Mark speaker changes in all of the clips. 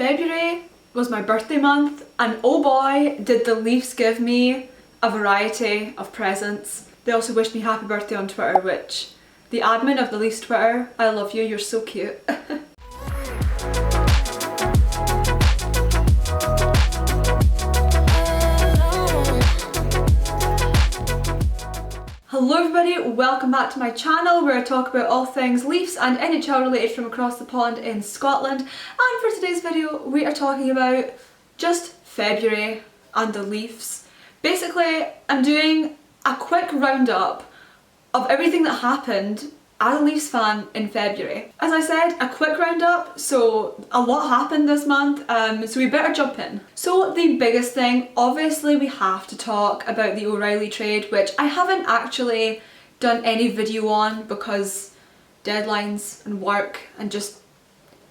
Speaker 1: February was my birthday month, and oh boy did the Leafs give me a variety of presents. They also wished me happy birthday on Twitter, which the admin of the Leafs Twitter, I love you, you're so cute. Hello everybody, welcome back to my channel where I talk about all things Leafs and NHL related from across the pond in Scotland. And for today's video we are talking about just February and the Leafs. Basically, I'm doing a quick roundup of everything that happened as a Leafs fan in February. As I said, a quick roundup, so a lot happened this month, so we better jump in. So the biggest thing, obviously we have to talk about the O'Reilly trade, which I haven't actually done any video on because deadlines and work and just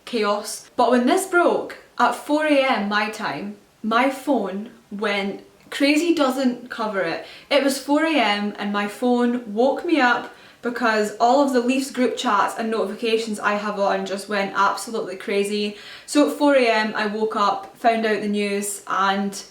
Speaker 1: chaos. But when this broke at 4 AM my time, my phone went crazy, doesn't cover it. It was 4 AM and my phone woke me up because all of the Leafs group chats and notifications I have on just went absolutely crazy. So at 4 AM I woke up, found out the news, and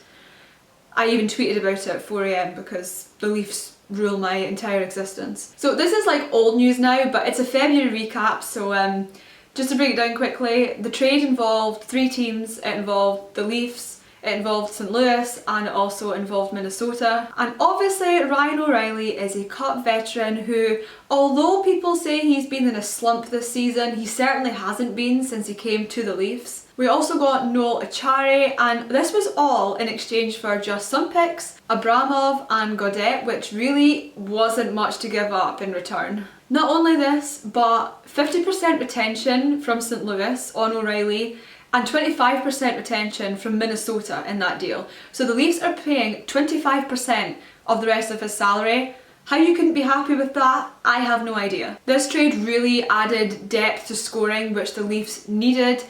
Speaker 1: I even tweeted about it at 4 AM because the Leafs rule my entire existence. So this is like old news now, but it's a February recap, so just to break it down quickly, the trade involved 3 teams. It involved the Leafs, it involved St. Louis, and it also involved Minnesota. And obviously Ryan O'Reilly is a Cup veteran who, although people say he's been in a slump this season, he certainly hasn't been since he came to the Leafs. We also got Noel Acciari, and this was all in exchange for just some picks, Abramov and Gaudette, which really wasn't much to give up in return. Not only this, but 50% retention from St. Louis on O'Reilly, and 25% retention from Minnesota in that deal. So the Leafs are paying 25% of the rest of his salary. How you couldn't be happy with that, I have no idea. This trade really added depth to scoring, which the Leafs needed.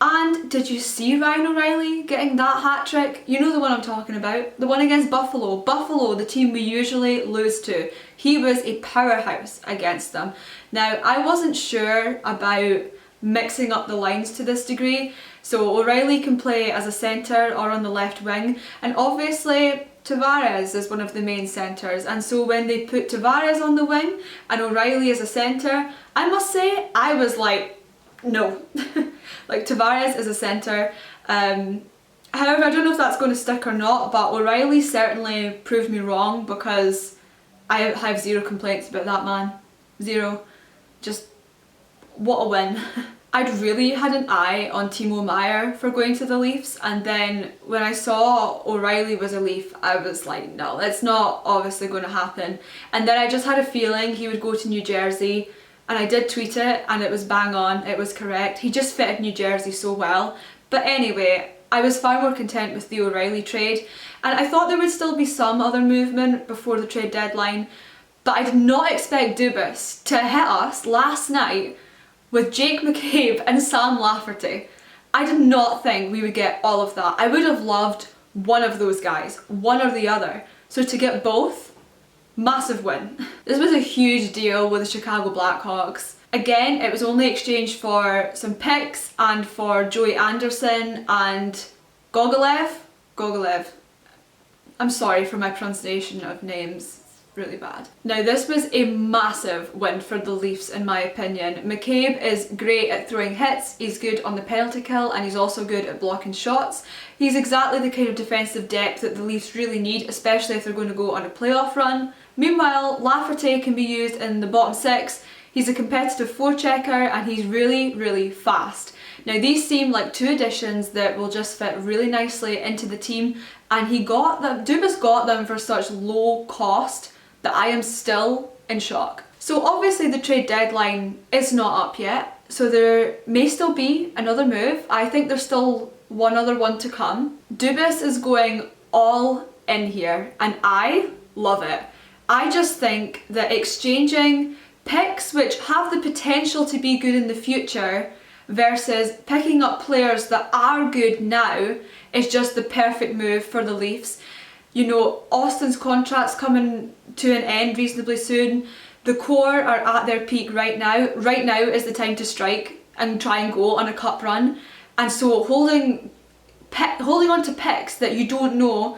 Speaker 1: And did you see Ryan O'Reilly getting that hat trick? You know the one I'm talking about, the one against Buffalo. Buffalo, the team we usually lose to. He was a powerhouse against them. Now, I wasn't sure about mixing up the lines to this degree, so O'Reilly can play as a centre or on the left wing, and obviously Tavares is one of the main centres, and so when they put Tavares on the wing and O'Reilly as a centre, I must say I was like, no. Like, Tavares is a centre. However, I don't know if that's going to stick or not, but O'Reilly certainly proved me wrong because I have zero complaints about that man. Zero. Just what a win. I'd really had an eye on Timo Meier for going to the Leafs, and then when I saw O'Reilly was a Leaf, I was like, no, it's not obviously going to happen. And then I just had a feeling he would go to New Jersey, and I did tweet it and it was bang on, it was correct. He just fitted New Jersey so well. But anyway, I was far more content with the O'Reilly trade, and I thought there would still be some other movement before the trade deadline, but I did not expect Dubas to hit us last night with Jake McCabe and Sam Lafferty. I did not think we would get all of that. I would have loved one of those guys, one or the other. So to get both, massive win. This was a huge deal with the Chicago Blackhawks. Again, it was only exchanged for some picks and for Joey Anderson and Gogolev. I'm sorry for my pronunciation of names. Really bad. Now, this was a massive win for the Leafs in my opinion. McCabe is great at throwing hits, he's good on the penalty kill, and he's also good at blocking shots. He's exactly the kind of defensive depth that the Leafs really need, especially if they're going to go on a playoff run. Meanwhile, Lafferty can be used in the bottom 6. He's a competitive forechecker and he's really, really fast. Now, these seem like 2 additions that will just fit really nicely into the team, and Dubas got them for such low cost that I am still in shock. So obviously the trade deadline is not up yet, so there may still be another move. I think there's still one other one to come. Dubas is going all in here and I love it. I just think that exchanging picks which have the potential to be good in the future versus picking up players that are good now is just the perfect move for the Leafs. You know, Austin's contract's coming to an end reasonably soon. The core are at their peak right now. Right now is the time to strike and try and go on a cup run. And so holding on to picks that you don't know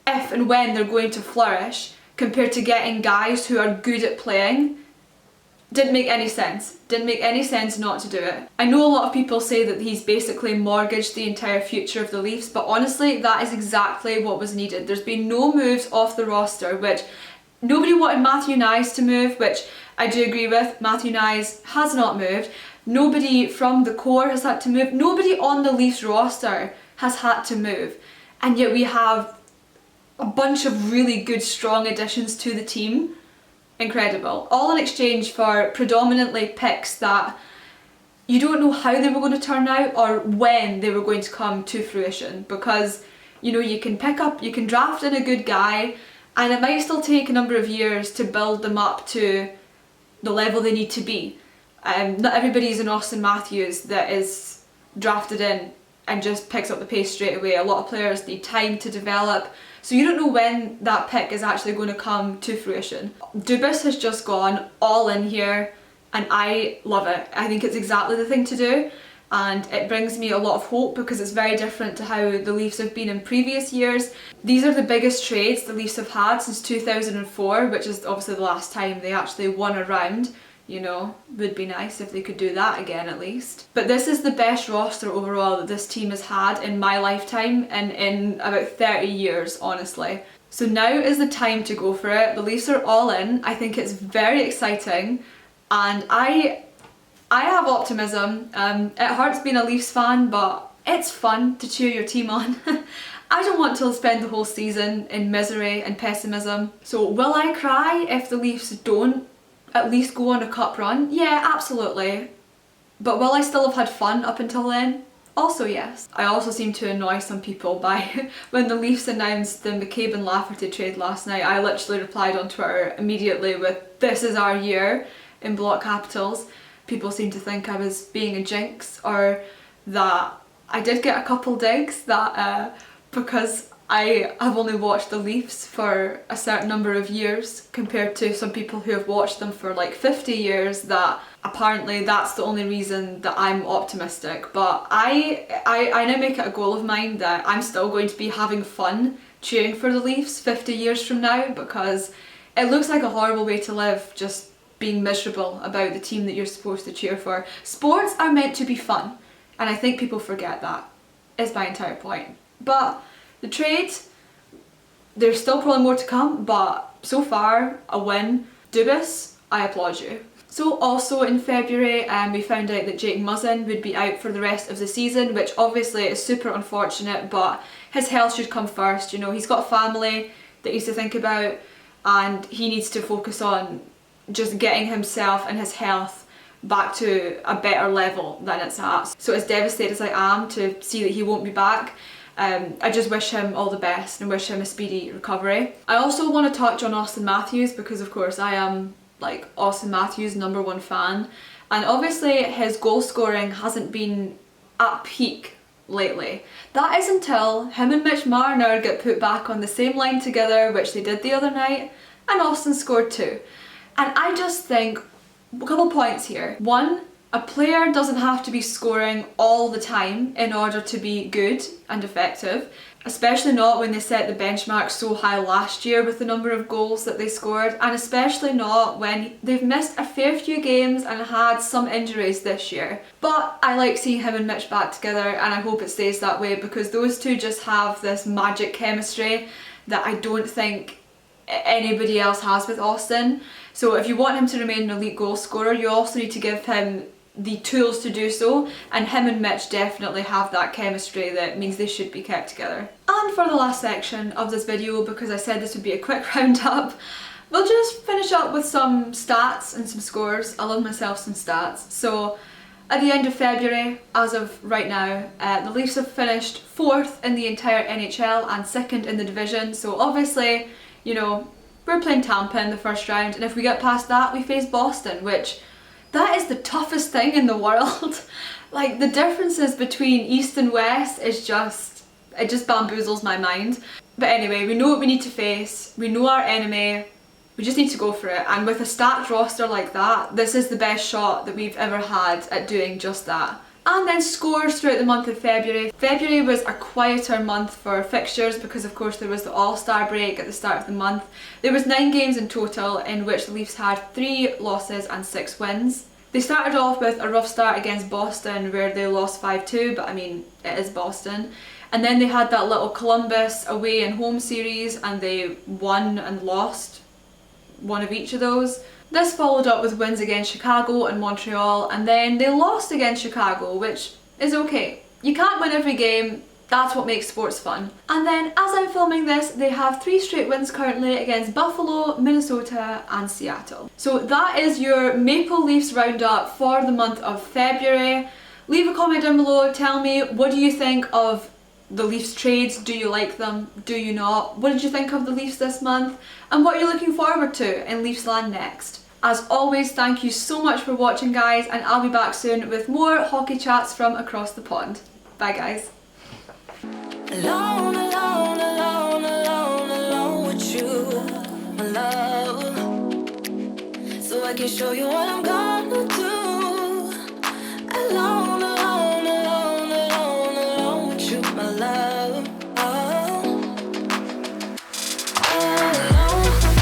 Speaker 1: if and when they're going to flourish, compared to getting guys who are good at playing, didn't make any sense. Didn't make any sense not to do it. I know a lot of people say that he's basically mortgaged the entire future of the Leafs, but honestly, that is exactly what was needed. There's been no moves off the roster, which nobody wanted Matthew Nyes to move, which I do agree with. Matthew Nyes has not moved. Nobody from the core has had to move. Nobody on the Leafs roster has had to move. And yet we have a bunch of really good, strong additions to the team. Incredible. All in exchange for predominantly picks that you don't know how they were going to turn out or when they were going to come to fruition, because you know, you can draft in a good guy and it might still take a number of years to build them up to the level they need to be. Not everybody is an Austin Matthews that is drafted in and just picks up the pace straight away. A lot of players need time to develop, so you don't know when that pick is actually going to come to fruition. Dubas has just gone all in here and I love it. I think it's exactly the thing to do, and it brings me a lot of hope because it's very different to how the Leafs have been in previous years. These are the biggest trades the Leafs have had since 2004, which is obviously the last time they actually won a round. You know, would be nice if they could do that again at least. But this is the best roster overall that this team has had in my lifetime and in about 30 years, honestly. So now is the time to go for it. The Leafs are all in. I think it's very exciting and I have optimism. It hurts being a Leafs fan, but it's fun to cheer your team on. I don't want to spend the whole season in misery and pessimism. So will I cry if the Leafs don't at least go on a cup run? Yeah, absolutely. But will I still have had fun up until then? Also yes. I also seem to annoy some people by when the Leafs announced the McCabe and Lafferty trade last night, I literally replied on Twitter immediately with "This is our year" in block capitals. People seem to think I was being a jinx, or that I did get a couple digs that because I have only watched the Leafs for a certain number of years compared to some people who have watched them for like 50 years, that apparently that's the only reason that I'm optimistic. But I now make it a goal of mine that I'm still going to be having fun cheering for the Leafs 50 years from now, because it looks like a horrible way to live, just being miserable about the team that you're supposed to cheer for. Sports are meant to be fun, and I think people forget that, is my entire point. But the trade, there's still probably more to come, but so far, a win. Dubas, I applaud you. So also in February, we found out that Jake Muzzin would be out for the rest of the season, which obviously is super unfortunate, but his health should come first. You know, he's got family that he's to think about, and he needs to focus on just getting himself and his health back to a better level than it's at. So as devastated as I am to see that he won't be back, I just wish him all the best and wish him a speedy recovery. I also want to touch on Austin Matthews because of course I am like Austin Matthews' #1 fan, and obviously his goal scoring hasn't been at peak lately. That is until him and Mitch Marner get put back on the same line together, which they did the other night, and Austin scored 2. And I just think, a couple points here. One, a player doesn't have to be scoring all the time in order to be good and effective, especially not when they set the benchmark so high last year with the number of goals that they scored, and especially not when they've missed a fair few games and had some injuries this year. But I like seeing him and Mitch back together, and I hope it stays that way because those two just have this magic chemistry that I don't think anybody else has with Austin. So if you want him to remain an elite goal scorer, you also need to give him the tools to do so, and him and Mitch definitely have that chemistry that means they should be kept together. And for the last section of this video, because I said this would be a quick roundup, we'll just finish up with some stats and some scores. I love myself some stats. So at the end of February, as of right now, the Leafs have finished 4th in the entire NHL and 2nd in the division. So obviously, you know, we're playing Tampa in the first round, and if we get past that, we face Boston, which that is the toughest thing in the world. Like, the differences between East and West is just, it just bamboozles my mind. But anyway, we know what we need to face, we know our enemy, we just need to go for it. And with a stacked roster like that, this is the best shot that we've ever had at doing just that. And then scores throughout the month of February. February was a quieter month for fixtures because of course there was the All-Star break at the start of the month. There was 9 games in total in which the Leafs had 3 losses and 6 wins. They started off with a rough start against Boston where they lost 5-2, but I mean, it is Boston. And then they had that little Columbus away and home series and they won and lost one of each of those. This followed up with wins against Chicago and Montreal, and then they lost against Chicago, which is okay. You can't win every game, that's what makes sports fun. And then as I'm filming this, they have 3 straight wins currently against Buffalo, Minnesota and Seattle. So that is your Maple Leafs roundup for the month of February. Leave a comment down below, tell me what do you think of the Leafs trades. Do you like them? Do you not? What did you think of the Leafs this month? And what are you looking forward to in Leafsland next? As always, thank you so much for watching guys, and I'll be back soon with more hockey chats from across the pond. Bye guys.
Speaker 2: Alone, alone, alone, alone, alone with you, my love. So I can show you what I'm gonna do. Alone, alone, alone, alone, alone with you, my love.